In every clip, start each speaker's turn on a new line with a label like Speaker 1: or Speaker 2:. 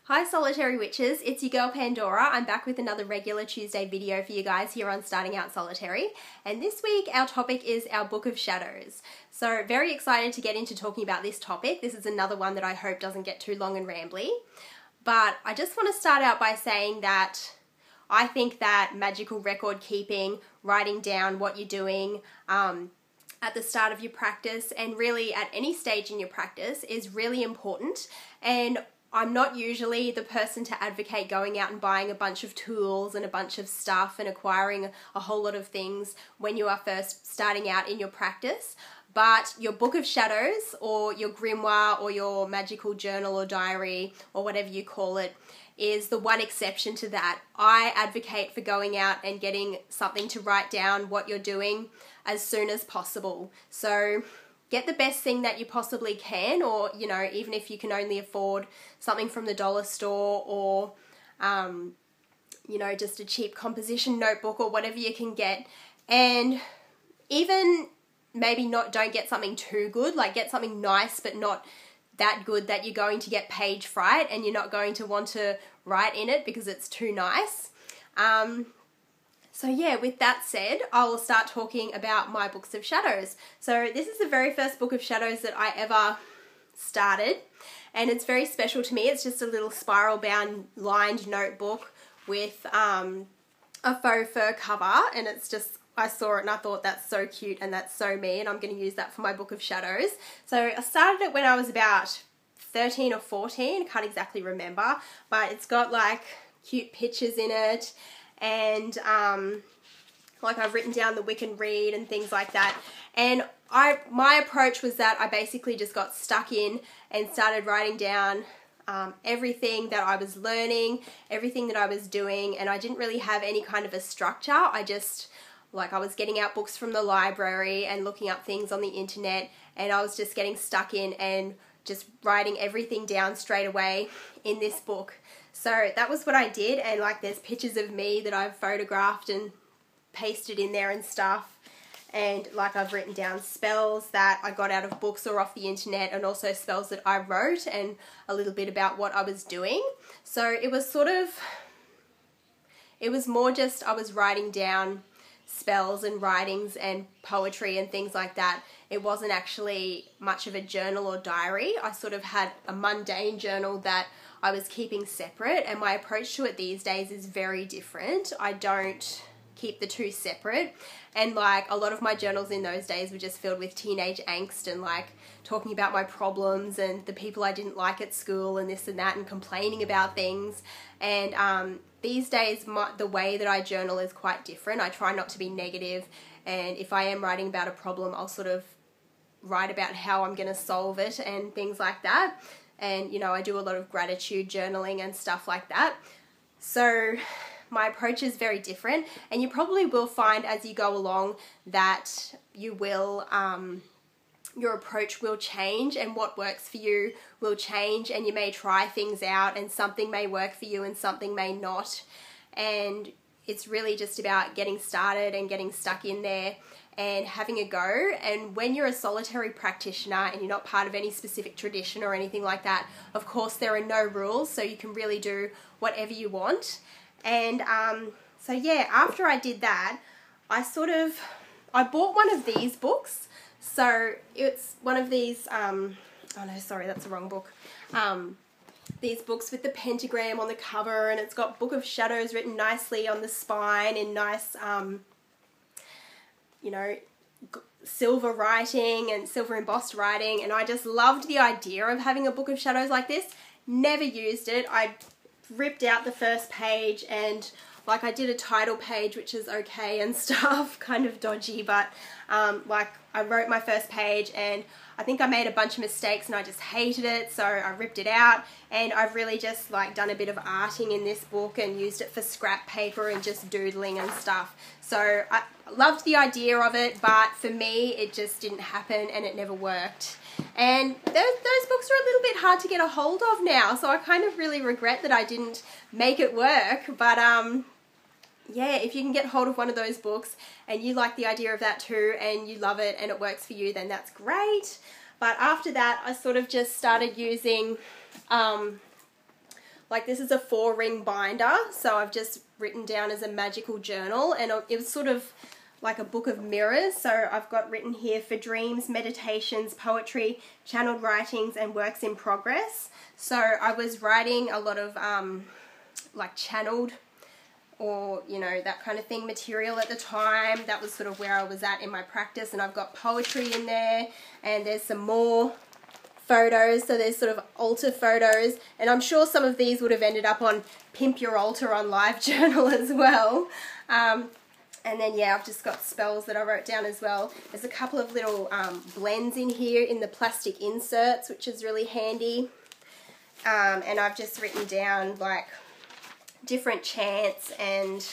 Speaker 1: Hi Solitary Witches, it's your girl Pandora. I'm back with another regular Tuesday video for you guys here on Starting Out Solitary. And this week our topic is our Book of Shadows. So very excited to get into talking about this topic. This is another one that I hope doesn't get too long and rambly. But I just want to start out by saying that I think that magical record keeping, writing down what you're doing at the start of your practice and really at any stage in your practice is really important. And I'm not usually the person to advocate going out and buying a bunch of tools and a bunch of stuff and acquiring a whole lot of things when you are first starting out in your practice. But your Book of Shadows or your grimoire or your magical journal or diary or whatever you call it is the one exception to that. I advocate for going out and getting something to write down what you're doing as soon as possible. So get the best thing that you possibly can, or, you know, even if you can only afford something from the dollar store or, you know, just a cheap composition notebook or whatever you can get. And even maybe don't get something too good, like get something nice but not that good that you're going to get page fright and you're not going to want to write in it because it's too nice. So yeah, with that said, I will start talking about my books of shadows. So this is the very first book of shadows that I ever started, and it's very special to me. It's just a little spiral bound lined notebook with a faux fur cover, and it's just, I saw it and I thought that's so cute and that's so me, and I'm going to use that for my book of shadows. So I started it when I was about 13 or 14, I can't exactly remember, but it's got like cute pictures in it. And like I've written down the Wiccan read and things like that. And my approach was that I basically just got stuck in and started writing down everything that I was learning, everything that I was doing, and I didn't really have any kind of a structure. I was getting out books from the library and looking up things on the internet, and I was just getting stuck in and just writing everything down straight away in this book. So that was what I did, and like there's pictures of me that I've photographed and pasted in there and stuff, and like I've written down spells that I got out of books or off the internet, and also spells that I wrote, and a little bit about what I was doing. So it was more just I was writing down spells and writings and poetry and things like that. It wasn't actually much of a journal or diary. I sort of had a mundane journal that I was keeping separate, and my approach to it these days is very different. I don't keep the two separate, and like a lot of my journals in those days were just filled with teenage angst and like talking about my problems and the people I didn't like at school and this and that and complaining about things. And these days the way that I journal is quite different. I try not to be negative, and if I am writing about a problem, I'll sort of write about how I'm going to solve it and things like that. And, you know, I do a lot of gratitude journaling and stuff like that. So my approach is very different, and you probably will find as you go along that you will, your approach will change, and what works for you will change, and you may try things out, and something may work for you and something may not. And it's really just about getting started and getting stuck in there and having a go. And when you're a solitary practitioner and you're not part of any specific tradition or anything like that, of course there are no rules, so you can really do whatever you want. And so yeah, after I did that, I bought one of these books. So it's one of these, oh no, sorry, that's the wrong book. These books with the pentagram on the cover, and it's got Book of Shadows written nicely on the spine in nice, you know, silver writing and silver embossed writing, and I just loved the idea of having a Book of Shadows like this. Never used it. I ripped out the first page, and like I did a title page which is okay and stuff, kind of dodgy, but like I wrote my first page and I think I made a bunch of mistakes and I just hated it, so I ripped it out. And I've really just like done a bit of arting in this book and used it for scrap paper and just doodling and stuff. So I loved the idea of it, but for me it just didn't happen and it never worked. And those books are a little bit hard to get a hold of now, so I kind of really regret that I didn't make it work. But yeah, if you can get hold of one of those books and you like the idea of that too and you love it and it works for you, then that's great. But after that, I sort of just started using like this is a 4-ring binder, so I've just written down as a magical journal, and it was sort of like a book of mirrors. So I've got written here for dreams, meditations, poetry, channeled writings, and works in progress. So I was writing a lot of like channeled, or you know, that kind of thing, material at the time. That was sort of where I was at in my practice, and I've got poetry in there, and there's some more photos. So there's sort of altar photos, and I'm sure some of these would have ended up on Pimp Your Altar on LiveJournal as well. And then yeah, I've just got spells that I wrote down as well. There's a couple of little blends in here in the plastic inserts, which is really handy. And I've just written down like different chants and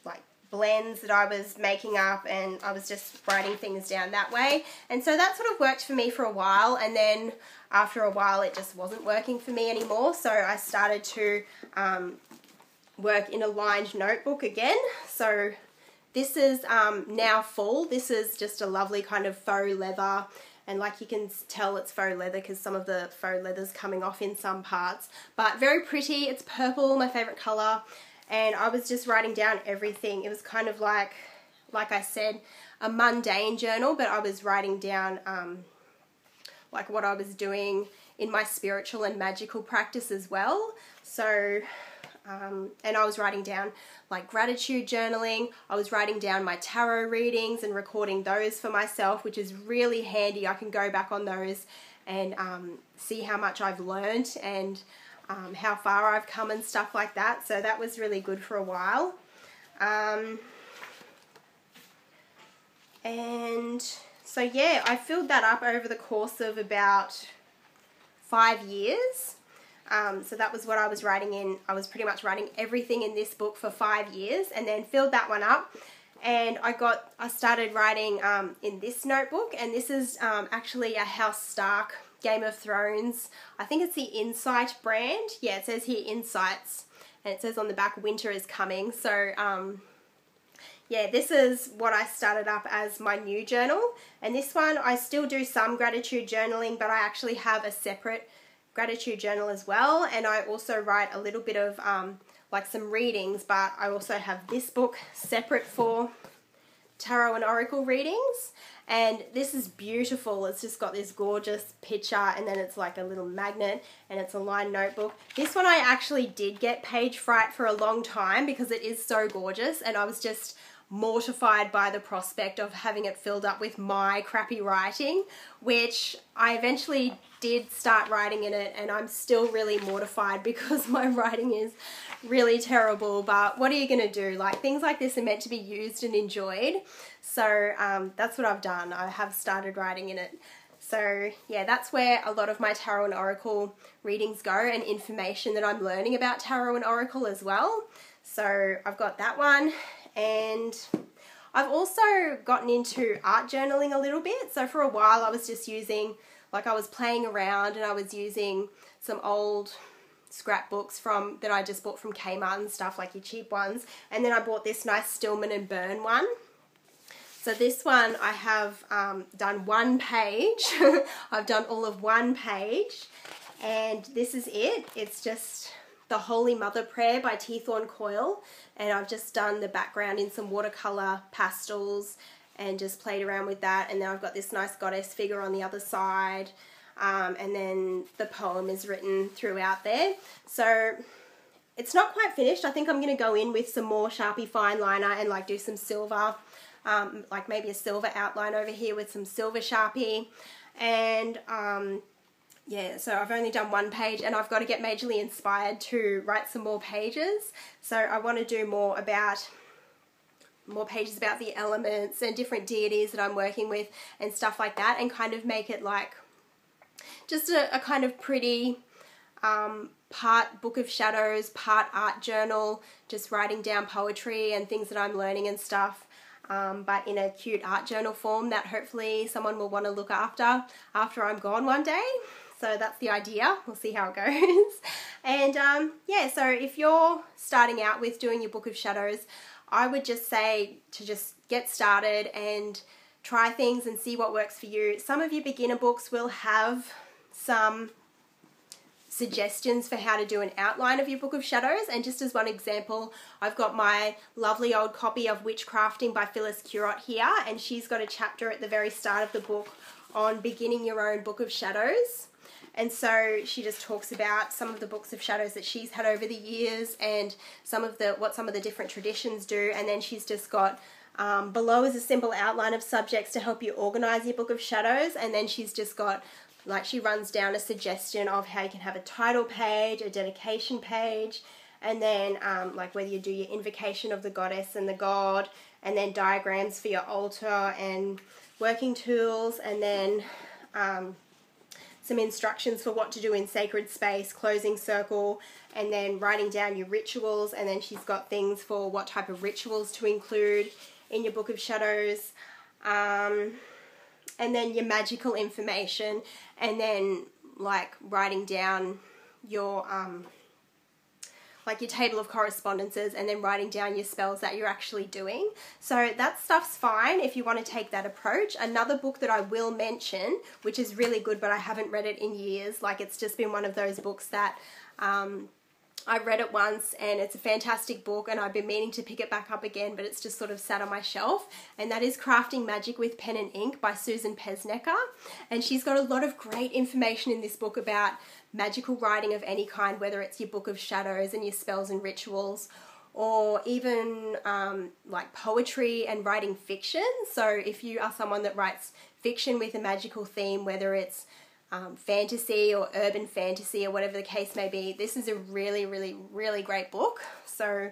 Speaker 1: like blends that I was making up, and I was just writing things down that way. And so that sort of worked for me for a while, and then after a while it just wasn't working for me anymore. So I started to work in a lined notebook again. So this is now full. This is just a lovely kind of faux leather, and like you can tell it's faux leather because some of the faux leather's coming off in some parts, but very pretty. It's purple, my favorite color, and I was just writing down everything. It was kind of like I said, a mundane journal, but I was writing down like what I was doing in my spiritual and magical practice as well. So and I was writing down like gratitude journaling. I was writing down my tarot readings and recording those for myself, which is really handy. I can go back on those and see how much I've learned and how far I've come and stuff like that. So that was really good for a while. And so yeah, I filled that up over the course of about 5 years. So that was what I was writing in. I was pretty much writing everything in this book for 5 years, and then filled that one up. And I started writing in this notebook, and this is actually a House Stark Game of Thrones. I think it's the Insight brand. Yeah, it says here Insights, and it says on the back winter is coming. So yeah, this is what I started up as my new journal. And this one I still do some gratitude journaling, but I actually have a separate gratitude journal as well, and I also write a little bit of like some readings, but I also have this book separate for tarot and oracle readings. And this is beautiful. It's just got this gorgeous picture, and then it's like a little magnet, and it's a lined notebook. This one I actually did get page fright for a long time because it is so gorgeous, and I was just mortified by the prospect of having it filled up with my crappy writing, which I eventually did start writing in it, and I'm still really mortified because my writing is really terrible. But what are you gonna do? Like, things like this are meant to be used and enjoyed. So that's what I've done. I have started writing in it. So yeah, that's where a lot of my tarot and oracle readings go, and information that I'm learning about tarot and oracle as well. So I've got that one. And I've also gotten into art journaling a little bit. So for a while I was just using, like, I was playing around, and I was using some old scrapbooks that I just bought from Kmart and stuff, like your cheap ones. And then I bought this nice Stillman and Burn one. So this one I have done one page. I've done all of one page, and this is it. It's just the Holy Mother Prayer by Teethorn Coyle, and I've just done the background in some watercolor pastels and just played around with that. And then I've got this nice goddess figure on the other side, and then the poem is written throughout there. So it's not quite finished. I think I'm going to go in with some more Sharpie fine liner and like do some silver, like maybe a silver outline over here with some silver Sharpie. And yeah, so I've only done one page, and I've got to get majorly inspired to write some more pages. So I want to do more pages about the elements and different deities that I'm working with and stuff like that, and kind of make it like just a kind of pretty part Book of Shadows, part art journal, just writing down poetry and things that I'm learning and stuff. But in a cute art journal form that hopefully someone will want to look after I'm gone one day. So that's the idea. We'll see how it goes. And yeah, so if you're starting out with doing your Book of Shadows, I would just say to just get started and try things and see what works for you. Some of your beginner books will have some suggestions for how to do an outline of your Book of Shadows. And just as one example, I've got my lovely old copy of Witchcrafting by Phyllis Curott here, and she's got a chapter at the very start of the book on beginning your own Book of Shadows. And so she just talks about some of the books of shadows that she's had over the years and what some of the different traditions do. And then she's just got below is a simple outline of subjects to help you organize your Book of Shadows. And then she's just got, like, she runs down a suggestion of how you can have a title page, a dedication page, and then like whether you do your invocation of the goddess and the god, and then diagrams for your altar and working tools, and then some instructions for what to do in sacred space, closing circle, and then writing down your rituals. And then she's got things for what type of rituals to include in your Book of Shadows, and then your magical information, and then like writing down your like your table of correspondences, and then writing down your spells that you're actually doing. So that stuff's fine if you want to take that approach. Another book that I will mention, which is really good, but I haven't read it in years, like it's just been one of those books that I read it once and it's a fantastic book and I've been meaning to pick it back up again, but it's just sort of sat on my shelf, and that is Crafting Magic with Pen and Ink by Susan Pesnecker. And she's got a lot of great information in this book about magical writing of any kind, whether it's your Book of Shadows and your spells and rituals, or even like poetry and writing fiction. So if you are someone that writes fiction with a magical theme, whether it's fantasy or urban fantasy or whatever the case may be, this is a really, really, really great book. So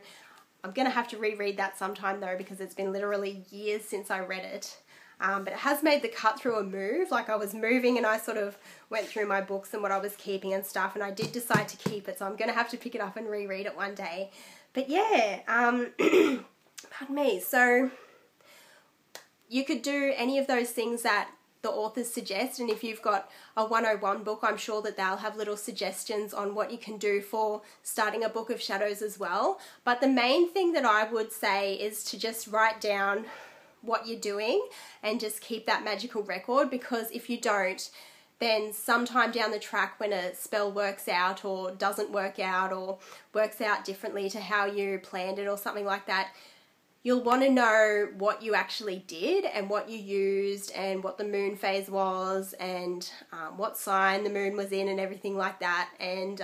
Speaker 1: I'm going to have to reread that sometime though, because it's been literally years since I read it. But it has made the cut through a move. Like I was moving and I sort of went through my books and what I was keeping and stuff, and I did decide to keep it, so I'm going to have to pick it up and reread it one day. But yeah, pardon me. So you could do any of those things that the authors suggest, and if you've got a 101 book, I'm sure that they'll have little suggestions on what you can do for starting a Book of Shadows as well. But the main thing that I would say is to just write down what you're doing and just keep that magical record, because if you don't, then sometime down the track when a spell works out or doesn't work out or works out differently to how you planned it or something like that, you'll want to know what you actually did and what you used and what the moon phase was and what sign the moon was in and everything like that. And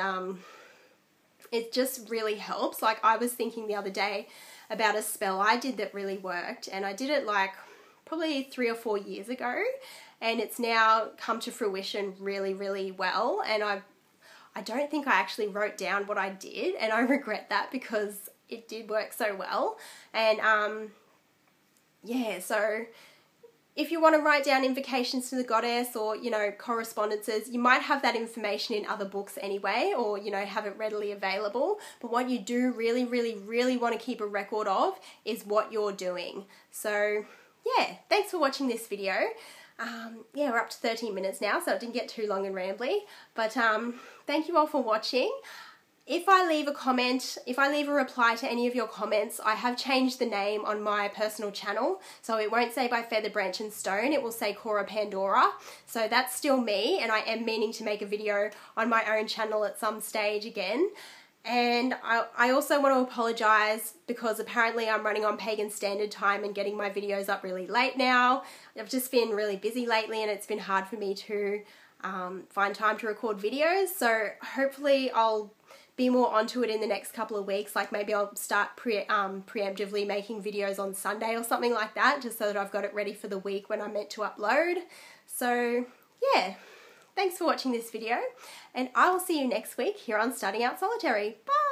Speaker 1: it just really helps. Like I was thinking the other day about a spell I did that really worked, and I did it like probably 3 or 4 years ago, and it's now come to fruition really, really well. And I don't think I actually wrote down what I did, and I regret that because it did work so well. And yeah, so if you want to write down invocations to the goddess or, you know, correspondences, you might have that information in other books anyway, or, you know, have it readily available. But what you do really, really, really want to keep a record of is what you're doing. So yeah, thanks for watching this video. Yeah, we're up to 13 minutes now, so it didn't get too long and rambly. But thank you all for watching. If I leave a comment, if I leave a reply to any of your comments, I have changed the name on my personal channel. So it won't say Byfeatherbranch&stone, it will say Cora Pandora. So that's still me, and I am meaning to make a video on my own channel at some stage again. And I also want to apologise because apparently I'm running on Pagan Standard Time and getting my videos up really late now. I've just been really busy lately and it's been hard for me to find time to record videos. So hopefully I'll be more onto it in the next couple of weeks. Like maybe I'll start preemptively making videos on Sunday or something like that, just so that I've got it ready for the week when I'm meant to upload. So yeah, thanks for watching this video, and I will see you next week here on Starting Out Solitary. Bye!